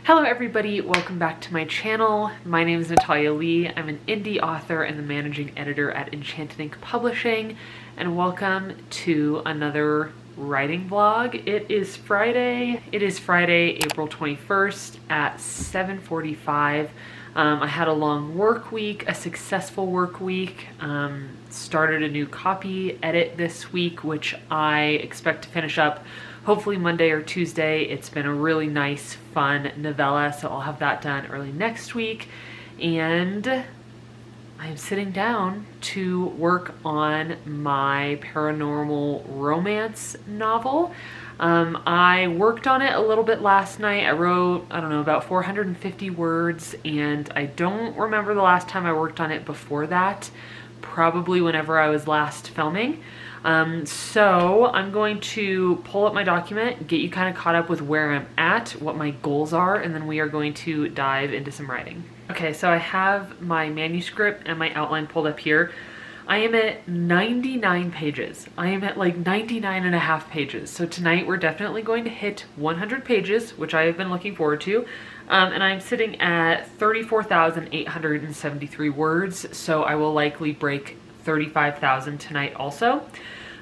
Hello everybody, welcome back to my channel. My name is Natalia Leigh. I'm an indie author and the managing editor at Enchanted Ink Publishing, and welcome to another writing vlog. It is Friday, April 21st at 7:45. I had a long work week, a successful work week. Started a new copy edit this week, which I expect to finish up hopefully Monday or Tuesday. It's been a really nice, fun novella, so I'll have that done early next week. And I'm sitting down to work on my paranormal romance novel. I worked on it a little bit last night. I wrote, I don't know, about 450 words, and I don't remember the last time I worked on it before that. Probably whenever I was last filming. So I'm going to pull up my document, get you kind of caught up with where I'm at, what my goals are, and then we are going to dive into some writing. Okay, so I have my manuscript and my outline pulled up here. I am at 99 pages. I am at like 99 and a half pages. So tonight we're definitely going to hit 100 pages, which I have been looking forward to. And I'm sitting at 34,873 words. So I will likely break 35,000 tonight also.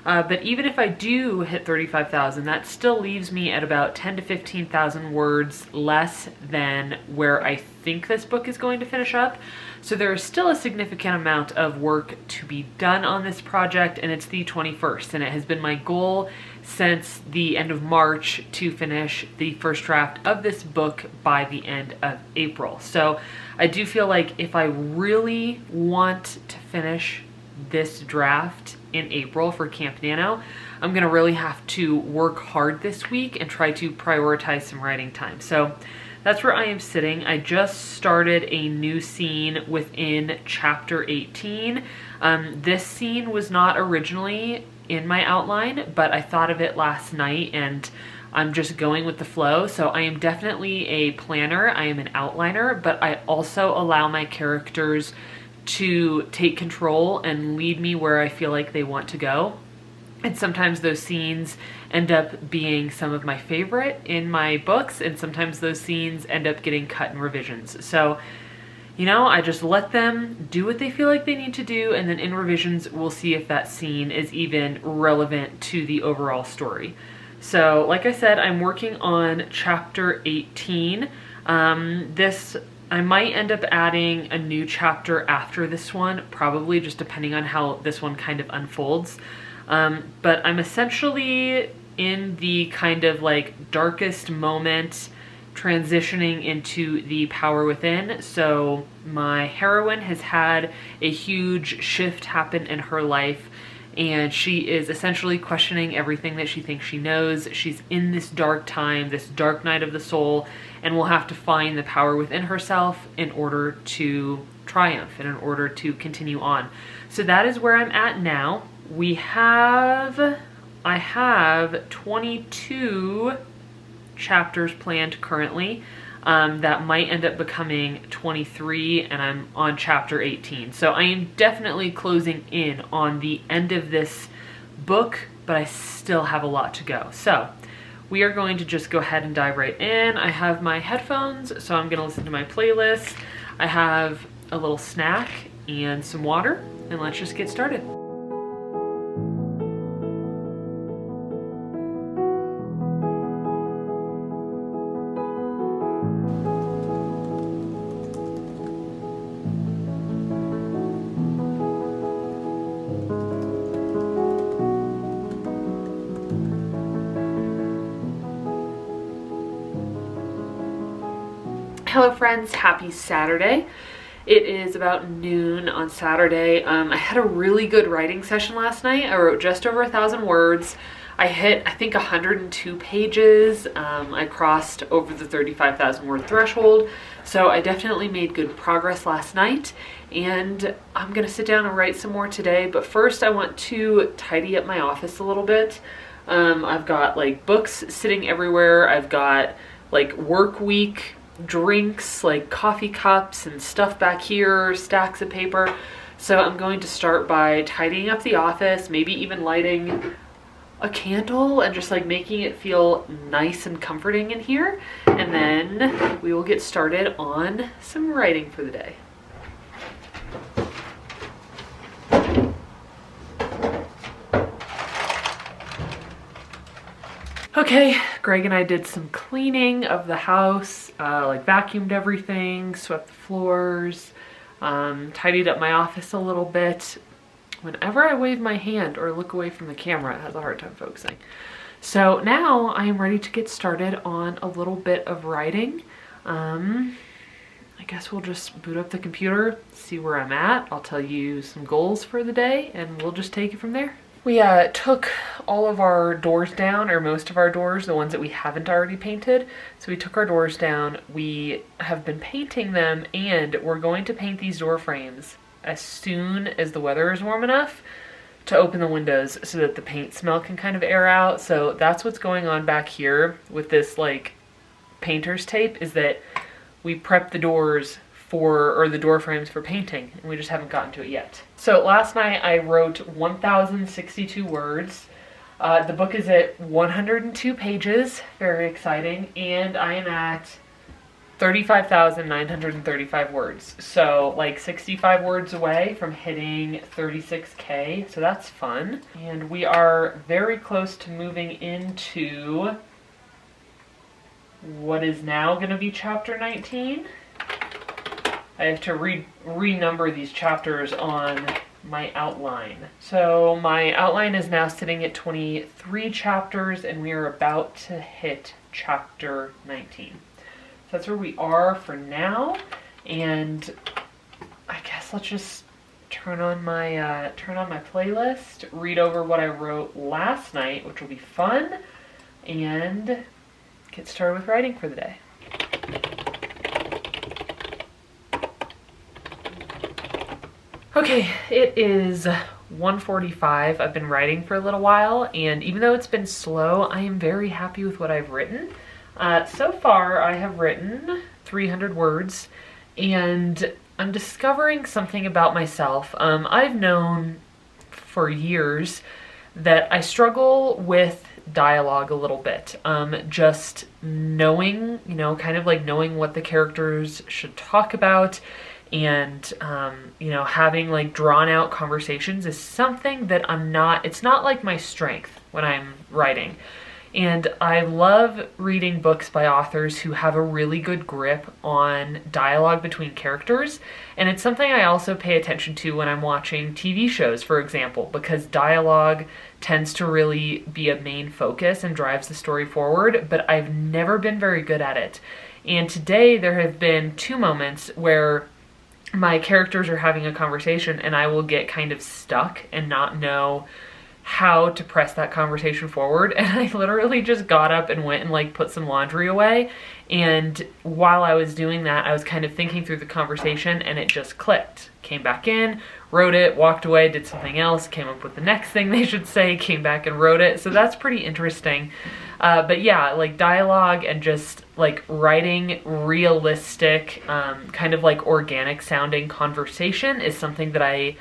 But even if I do hit 35,000, that still leaves me at about 10 to 15,000 words less than where I think this book is going to finish up. So there is still a significant amount of work to be done on this project, and it's the 21st, and it has been my goal since the end of March to finish the first draft of this book by the end of April. So I do feel like if I really want to finish this draft in April for Camp Nano, I'm gonna really have to work hard this week and try to prioritize some writing time. So that's where I am sitting. I just started a new scene within chapter 18. This scene was not originally in my outline, but I thought of it last night and I'm just going with the flow. So I am definitely a planner, I am an outliner, but I also allow my characters to take control and lead me where I feel like they want to go. And sometimes those scenes end up being some of my favorite in my books, and sometimes those scenes end up getting cut in revisions. So, you know, I just let them do what they feel like they need to do, and then in revisions we'll see if that scene is even relevant to the overall story. So, like I said, I'm working on chapter 18. I might end up adding a new chapter after this one, probably just depending on how this one kind of unfolds. But I'm essentially in the kind of like darkest moment transitioning into the power within. So my heroine has had a huge shift happen in her life, and she is essentially questioning everything that she thinks she knows. She's in this dark time, this dark night of the soul, and will have to find the power within herself in order to triumph and in order to continue on. So that is where I'm at now. I have 22 chapters planned currently. That might end up becoming 23, and I'm on chapter 18. So I am definitely closing in on the end of this book, but I still have a lot to go. So we are going to just go ahead and dive right in. I have my headphones, so I'm gonna listen to my playlist. I have a little snack and some water, and let's just get started. Hello friends, happy Saturday. It is about noon on Saturday. I had a really good writing session last night. I wrote just over 1,000 words. I hit, I think, 102 pages. I crossed over the 35,000 word threshold. So I definitely made good progress last night, and I'm gonna sit down and write some more today. But first I want to tidy up my office a little bit. I've got like books sitting everywhere. I've got like work week drinks, like coffee cups and stuff back here, stacks of paper. So I'm going to start by tidying up the office, maybe even lighting a candle and just like making it feel nice and comforting in here. And then we will get started on some writing for the day. Okay, Greg and I did some cleaning of the house, like vacuumed everything, swept the floors, tidied up my office a little bit. Whenever I wave my hand or look away from the camera, it has a hard time focusing. So now I am ready to get started on a little bit of writing. I guess we'll just boot up the computer, see where I'm at. I'll tell you some goals for the day and we'll just take it from there. We took all of our doors down, or most of our doors, the ones that we haven't already painted. So we took our doors down, we have been painting them, and we're going to paint these door frames as soon as the weather is warm enough to open the windows so that the paint smell can kind of air out. So that's what's going on back here with this like painter's tape, is that we prep the doors or the door frames for painting, and we just haven't gotten to it yet. So last night I wrote 1,062 words. The book is at 102 pages, very exciting, and I am at 35,935 words. So like 65 words away from hitting 36K, so that's fun. And we are very close to moving into what is now going to be chapter 19. I have to renumber these chapters on my outline. So my outline is now sitting at 23 chapters and we are about to hit chapter 19. So that's where we are for now, and I guess let's just turn on my playlist, read over what I wrote last night, which will be fun, and get started with writing for the day. Okay, it is 1:45. I've been writing for a little while, and even though it's been slow, I am very happy with what I've written. So far, I have written 300 words, and I'm discovering something about myself. I've known for years that I struggle with dialogue a little bit. Just knowing, kind of like knowing what the characters should talk about, and having like drawn out conversations is something that it's not like my strength when I'm writing. And I love reading books by authors who have a really good grip on dialogue between characters. And it's something I also pay attention to when I'm watching TV shows, for example, because dialogue tends to really be a main focus and drives the story forward, but I've never been very good at it. And today there have been 2 moments where my characters are having a conversation and I will get kind of stuck and not know how to press that conversation forward. And I literally just got up and went and like put some laundry away. And while I was doing that, I was kind of thinking through the conversation and it just clicked. Came back in, wrote it, walked away, did something else, came up with the next thing they should say, came back and wrote it. So that's pretty interesting. But yeah, like dialogue and just like writing realistic, kind of like organic sounding conversation is something that I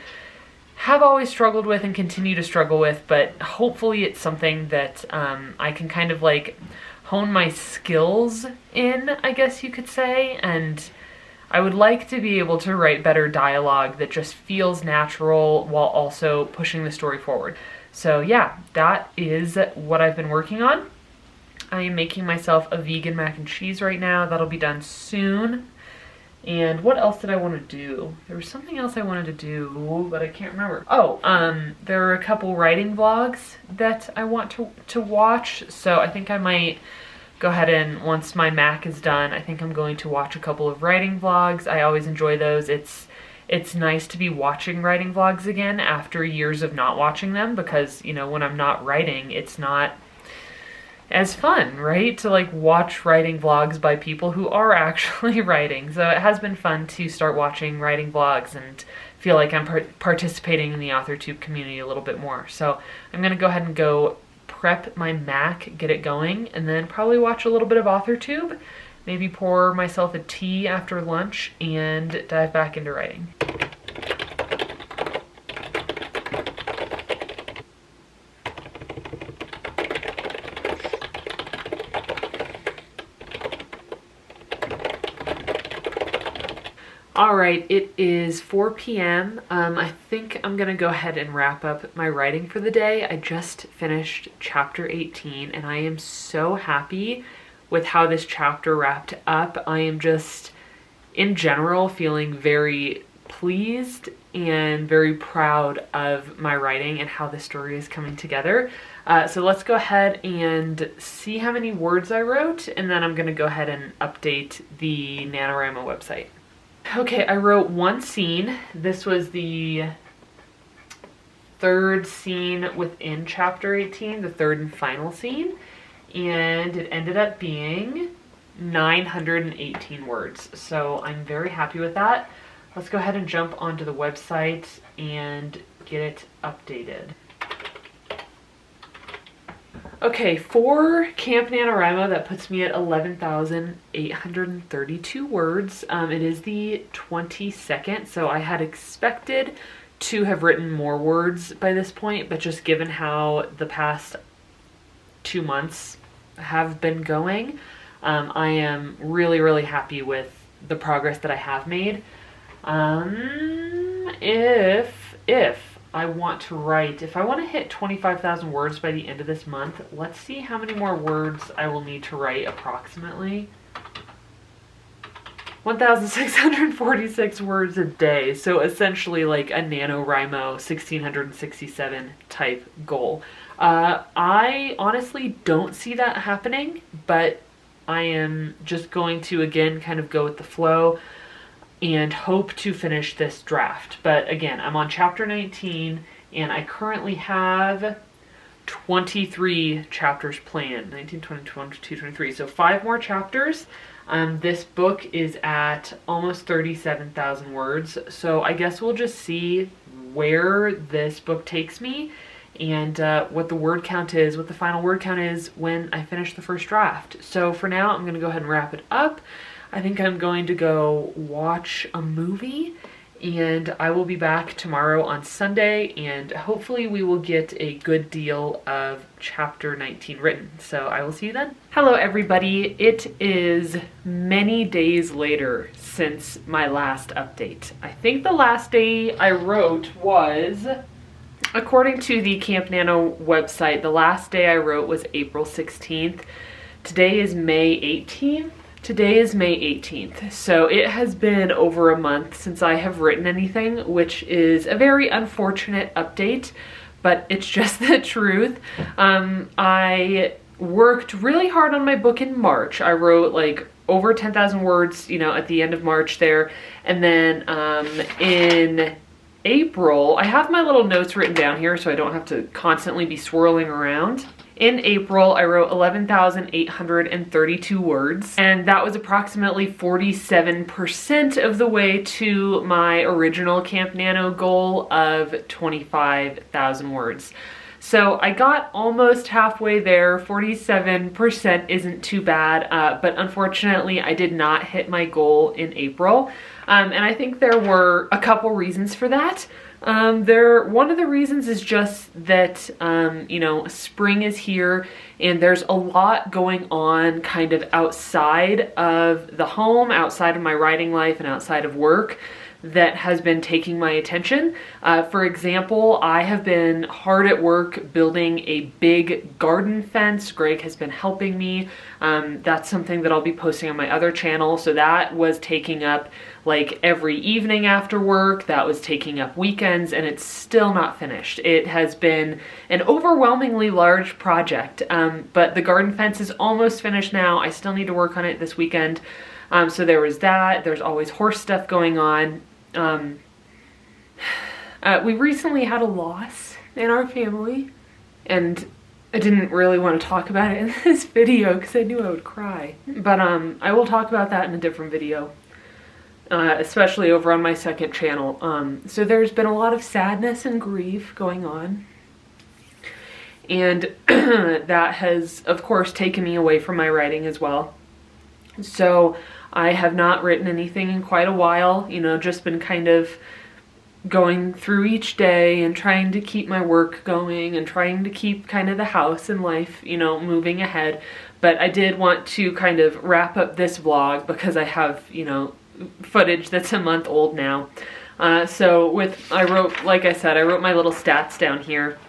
have always struggled with and continue to struggle with, but hopefully it's something that I can kind of like hone my skills in, I guess you could say. And I would like to be able to write better dialogue that just feels natural while also pushing the story forward. So yeah, that is what I've been working on. I am making myself a vegan mac and cheese right now. That'll be done soon. And what else did I want to do? There was something else I wanted to do, but I can't remember. Oh, there are a couple writing vlogs that I want to watch. So I think I might go ahead and, once my Mac is done, I think I'm going to watch a couple of writing vlogs. I always enjoy those. It's nice to be watching writing vlogs again after years of not watching them, because, when I'm not writing, it's not as fun, right? To like watch writing vlogs by people who are actually writing. So it has been fun to start watching writing vlogs and feel like I'm participating in the AuthorTube community a little bit more. So I'm gonna go ahead and go prep my Mac, get it going, and then probably watch a little bit of AuthorTube, maybe pour myself a tea after lunch, and dive back into writing. All right, it is 4 p.m. I think I'm gonna go ahead and wrap up my writing for the day. I just finished chapter 18 and I am so happy with how this chapter wrapped up. I am just, in general, feeling very pleased and very proud of my writing and how the story is coming together. So let's go ahead and see how many words I wrote, and then I'm gonna go ahead and update the NaNoWriMo website. Okay, I wrote one scene. This was the third scene within chapter 18, the third and final scene, and it ended up being 918 words. So I'm very happy with that. Let's go ahead and jump onto the website and get it updated. Okay, for Camp NaNoWriMo, that puts me at 11,832 words. It is the 22nd, so I had expected to have written more words by this point, but just given how the past 2 months have been going, I am really, really happy with the progress that I have made. If I want to hit 25,000 words by the end of this month, let's see how many more words I will need to write approximately. 1,646 words a day, so essentially like a NaNoWriMo 1667 type goal. I honestly don't see that happening, but I am just going to again kind of go with the flow and hope to finish this draft. But again, I'm on chapter 19 and I currently have 23 chapters planned. 19, 20, 22, 23. So 5 more chapters. This book is at almost 37,000 words. So I guess we'll just see where this book takes me and what the word count is, what the final word count is when I finish the first draft. So for now, I'm gonna go ahead and wrap it up. I think I'm going to go watch a movie and I will be back tomorrow on Sunday and hopefully we will get a good deal of chapter 19 written. So I will see you then. Hello everybody. It is many days later since my last update. I think the last day I wrote was, according to the Camp Nano website, the last day I wrote was April 16th. Today is May 18th. Today is May 18th, so it has been over a month since I have written anything, which is a very unfortunate update, but it's just the truth. I worked really hard on my book in March. I wrote like over 10,000 words, you know, at the end of March there, and then in April, I have my little notes written down here so I don't have to constantly be swirling around. In April, I wrote 11,832 words, and that was approximately 47% of the way to my original Camp Nano goal of 25,000 words. So I got almost halfway there. 47% isn't too bad, but unfortunately I did not hit my goal in April. And I think there were a couple reasons for that. One of the reasons is just that, you know, spring is here and there's a lot going on kind of outside of the home, outside of my writing life and outside of work that has been taking my attention. For example, I have been hard at work building a big garden fence. Greg has been helping me. That's something that I'll be posting on my other channel. So that was taking up like every evening after work. That was taking up weekends, and it's still not finished. It has been an overwhelmingly large project, but the garden fence is almost finished now. I still need to work on it this weekend. So there was that. There's always horse stuff going on. We recently had a loss in our family, and I didn't really want to talk about it in this video because I knew I would cry. But I will talk about that in a different video, especially over on my second channel. So there's been a lot of sadness and grief going on, and that has, of course, taken me away from my writing as well. So I have not written anything in quite a while, you know, just been kind of going through each day and trying to keep my work going and trying to keep kind of the house and life, you know, moving ahead. But I did want to kind of wrap up this vlog because I have, you know, footage that's a month old now. Like I said, I wrote my little stats down here.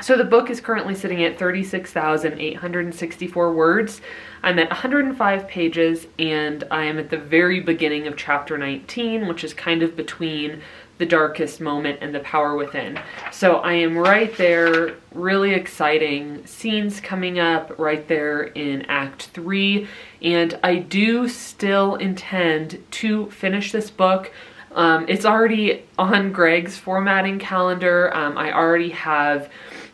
So the book is currently sitting at 36,864 words. I'm at 105 pages, and I am at the very beginning of chapter 19, which is kind of between the darkest moment and the power within. So I am right there, really exciting scenes coming up right there in Act 3, and I do still intend to finish this book. It's already on Greg's formatting calendar. I already have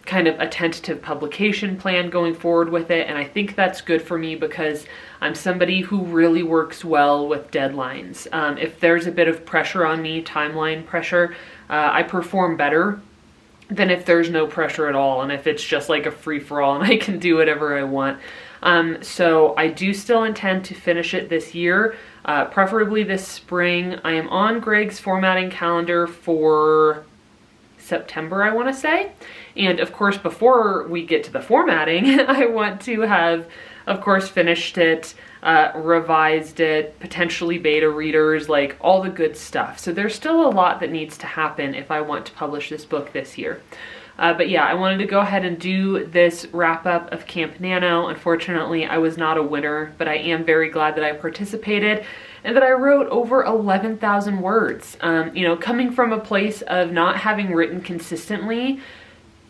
kind of a tentative publication plan going forward with it, and I think that's good for me because I'm somebody who really works well with deadlines. If there's a bit of pressure on me, timeline pressure, I perform better than if there's no pressure at all, and if it's just like a free-for-all and I can do whatever I want. So I do still intend to finish it this year, preferably this spring. I am on Greg's formatting calendar for September, I want to say. And of course, before we get to the formatting, I want to have, of course, finished it, revised it, potentially beta readers, like all the good stuff. So there's still a lot that needs to happen if I want to publish this book this year. But yeah, I wanted to go ahead and do this wrap up of Camp Nano. Unfortunately, I was not a winner, but I am very glad that I participated and that I wrote over 11,000 words. You know, coming from a place of not having written consistently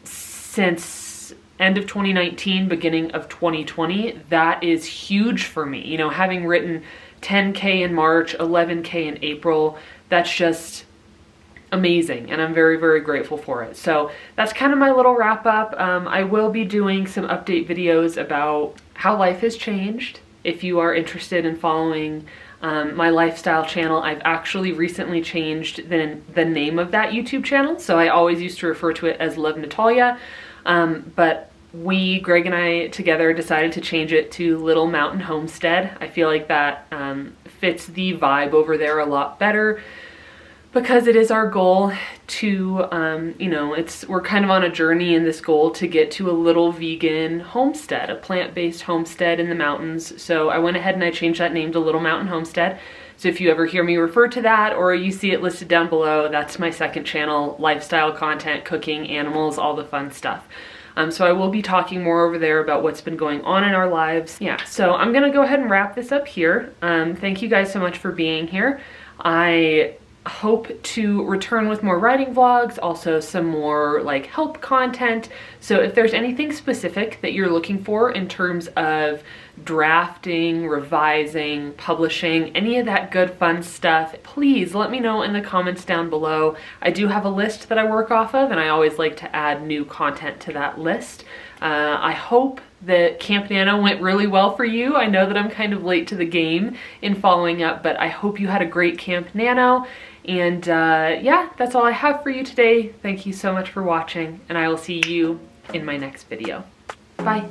since end of 2019, beginning of 2020, that is huge for me. You know, having written 10K in March, 11K in April, that's just amazing, and I'm very, very grateful for it. So that's kind of my little wrap up. I will be doing some update videos about how life has changed. If you are interested in following my lifestyle channel, I've actually recently changed the name of that YouTube channel. So I always used to refer to it as Love Natalia, but Greg and I together decided to change it to Little Mountain Homestead. I feel like that fits the vibe over there a lot better, because it is our goal to, you know, we're kind of on a journey in this goal to get to a little vegan homestead, a plant-based homestead in the mountains. So I went ahead and I changed that name to Little Mountain Homestead. So if you ever hear me refer to that, or you see it listed down below, that's my second channel, lifestyle content, cooking, animals, all the fun stuff. So I will be talking more over there about what's been going on in our lives. Yeah, so I'm gonna go ahead and wrap this up here. Thank you guys so much for being here. I hope to return with more writing vlogs, also some more like help content. So if there's anything specific that you're looking for in terms of drafting, revising, publishing, any of that good fun stuff, please let me know in the comments down below. I do have a list that I work off of, and I always like to add new content to that list. I hope that Camp Nano went really well for you. I know that I'm kind of late to the game in following up, but I hope you had a great Camp Nano. And yeah, that's all I have for you today. Thank you so much for watching, and I will see you in my next video. Bye.